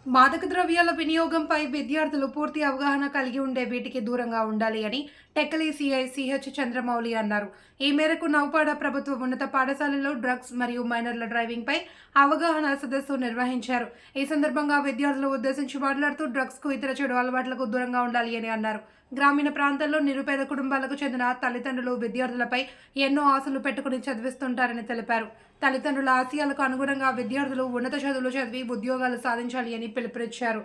మాదక ద్రవ్యాల వినియోగంపై విద్యార్థులు పూర్తి అవగాహన కలిగి ఉండే వీటికి దూరంగా ఉండాలి అని టెక్కలి సిఐ సిహెచ్ చంద్రమౌళి అన్నారు. ఈ మేరకు నౌపాడ ప్రభుత్వ ఉన్నత పాఠశాలలో డ్రగ్స్ మరియు మైనర్ల డ్రైవింగ్ పై అవగాహన సదస్సు నిర్వహించారు. ఈ సందర్భంగా విద్యార్థులు ఉద్దేశించి మాట్లాడుతూ డ్రగ్స్ కు ఇతర చెడు అలవాట్లకు దూరంగా ఉండాలి అని అన్నారు. గ్రామీణ ప్రాంతాల్లో నిరుపేద కుటుంబాలకు చెందిన తల్లిదండ్రులు విద్యార్థులపై ఎన్నో ఆశలు పెట్టుకుని చదివిస్తుంటారని తెలిపారు. తల్లిదండ్రుల ఆశయాలకు అనుగుణంగా విద్యార్థులు ఉన్నత చదువులు చదివి ఉద్యోగాలు సాధించాలి అని పిలుపునిచ్చారు.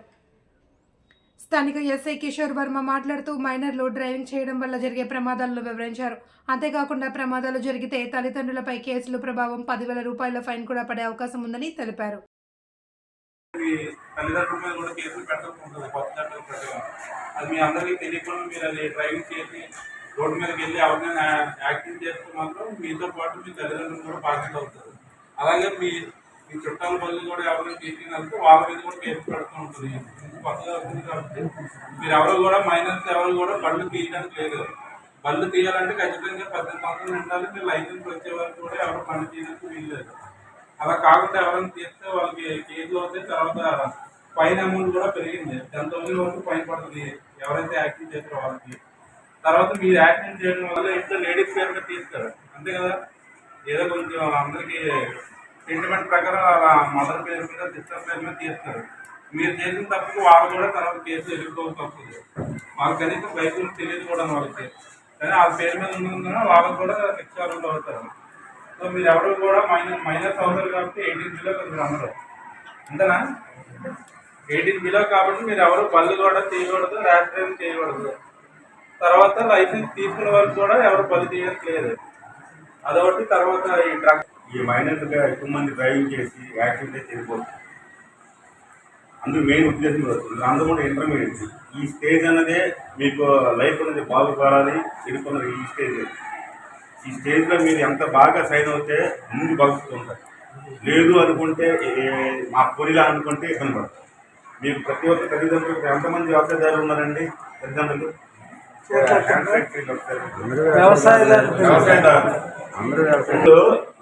స్థానిక ఎస్ఐ కిషోర్ వర్మ మాట్లాడుతూ మైనర్లు డ్రైవింగ్ చేయడం వల్ల జరిగే ప్రమాదాలను వివరించారు. అంతేకాకుండా ప్రమాదాలు జరిగితే తల్లిదండ్రులపై కేసులు ప్రభావం 10,000 రూపాయల ఫైన్ కూడా పడే అవకాశం ఉందని తెలిపారు. తల్లిదండ్రుల మీద కూడా కేసులు పెట్టకుండా కొత్త చట్టం ప్రకారం అది మీ అందరికీ తెలియకుండా మీరు అది డ్రైవింగ్ చేసి రోడ్డు మీదకి వెళ్ళి ఎవరినైనా యాక్సిడెంట్ చేస్తే మాత్రం మీతో పాటు మీ తల్లిదండ్రులు కూడా బాధ్యత అవుతారు. అలాగే మీ చుట్టాల బళ్ళు కూడా ఎవరైనా తీసుకుని వెళ్తే వాళ్ళ మీద కూడా కేసు పెడుతూ ఉంటుంది. కొత్తగా అవుతుంది కాబట్టి మీరు ఎవరు కూడా మైనర్స్ ఎవరు కూడా బళ్ళు తీయడానికి లేదు. బళ్ళు తీయాలంటే ఖచ్చితంగా 18 సంవత్సరాలు ఉండాలి. మీరు లైసెన్స్ వచ్చే వరకు కూడా ఎవరు బళ్ళు తీయడానికి వీల్లేదు. అలా కాకుండా ఎవరైనా తీస్తే వాళ్ళకి కేసులు అవుతాయి. తర్వాత ఫైన్ అమౌంట్ కూడా పెరిగింది. 10,000 వరకు ఫైన్ పడుతుంది ఎవరైతే యాక్సిడెంట్ చేస్తారో వాళ్ళకి. తర్వాత మీరు యాక్సిడెంట్ చేయడం వల్ల ఇంట్లో లేడీస్ పేరు మీద తీస్తారు అంతే కదా. ఏదో కొంచెం అందరికీ సెంటిమెంట్ ప్రకారం అలా మదర్ పేరు మీద సిస్టర్ పేరు మీద తీస్తారు. మీరు చేసిన తప్పుకు వాళ్ళు కూడా తర్వాత కేసులు ఎదుర్కోవాల్సి వస్తుంది. వాళ్ళకి కనీసం బైకులు తెలియదు కూడా వాళ్ళకి, కానీ వాళ్ళ పేరు మీద ఉన్నందున వాళ్ళకి కూడా శిక్షార్హులు అవుతారు. సో మీరు ఎవరు కూడా మైనస్ అవుతారు కాబట్టి 18 బిలో కొంచెం అందరూ అంతేనా. 18 బిలో కాబట్టి మీరు ఎవరు బళ్ళు కూడా చేయకూడదు, ర్యాష్ డ్రైవింగ్ చేయకూడదు. తర్వాత లైసెన్స్ తీసుకున్న వరకు కూడా ఎవరు బళ్ళు తీయట్లేదు. అదొకటి. తర్వాత ఈ మైనర్గా ఎక్కువ మంది డ్రైవింగ్ చేసి యాక్సిడెంట్ చేయకూడదు. అందుకు మెయిన్ ఉద్దేశం వస్తుంది. అందులో కూడా ఇంటర్మీడియట్ ఈ స్టేజ్ అన్నదే మీకు లైఫ్ అనేది బాగుపడాలి. చెడుకున్నది ఈ స్టేజ్. ఈ స్టేజ్లో మీరు ఎంత బాగా సైన్ అవుతే ముందు భవిష్యత్తు ఉంటుంది. లేదు అనుకుంటే మా పొరిలా అనుకుంటే ఇబ్బంది పడుతుంది. మీకు ప్రతి ఒక్క తల్లిదండ్రులు ఎంతమంది వ్యవసాయదారులు ఉన్నారండి? తల్లిదండ్రులు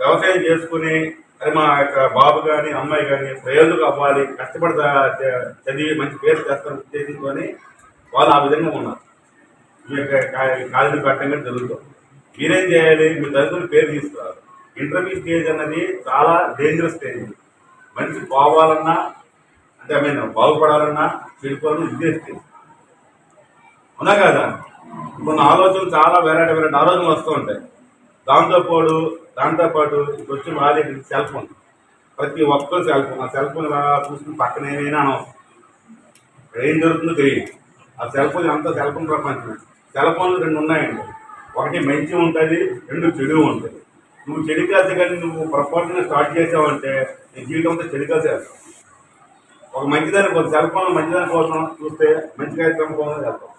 వ్యవసాయం చేసుకుని అది మా యొక్క బాబు కానీ అమ్మాయి కానీ ప్రయోజనం అవ్వాలి, కష్టపడి చదివి మంచి పేరు చేస్తారని ఉద్దేశించుకొని వాళ్ళు ఆ విధంగా ఉన్నారు. మీ యొక్క కాలేజీ కట్టంగా జరుగుతుంది. మీరేం చేయాలి? మీ తల్లిదండ్రులు పేరు తీసుకురావాలి. ఇంటర్వ్యూ స్టేజ్ అన్నది చాలా డేంజరస్ స్టేజ్. మనిషి పోవాలన్నా అంటే బాగుపడాలన్నా చెడిపోవాలన్నా ఇదే స్టేజ్. అవునా కదా? కొన్ని ఆలోచనలు చాలా వెరైటీ ఆలోచనలు వస్తూ ఉంటాయి. దాంతోపాటు ఇప్పుడు వచ్చి మా దగ్గర సెల్ ఫోన్, ప్రతి ఒక్కరు సెల్ ఫోన్. ఆ సెల్ ఫోన్ చూసుకుని పక్కన ఏమైనా అనవసరం. ఏం జరుగుతుందో తెలియదు. ఆ సెల్ ఫోన్ అంతా సెల్ ఫోన్ ప్రపంచం. సెల్ ఫోన్లు 2 ఉన్నాయండి. ఒకటి మంచి ఉంటుంది, 2 చెడు ఉంటుంది. నువ్వు చెడు కాదు కానీ నువ్వు పొరపాటున స్టార్ట్ చేసావంటే నీ జీవితం అంతా చెడు కాసేస్తావు. ఒక మంచిదాని కోసం సెల్ ఫోన్ మంచిదాని కోసం చూస్తే మంచి కార్యక్రమం కోసం వెళ్తావు.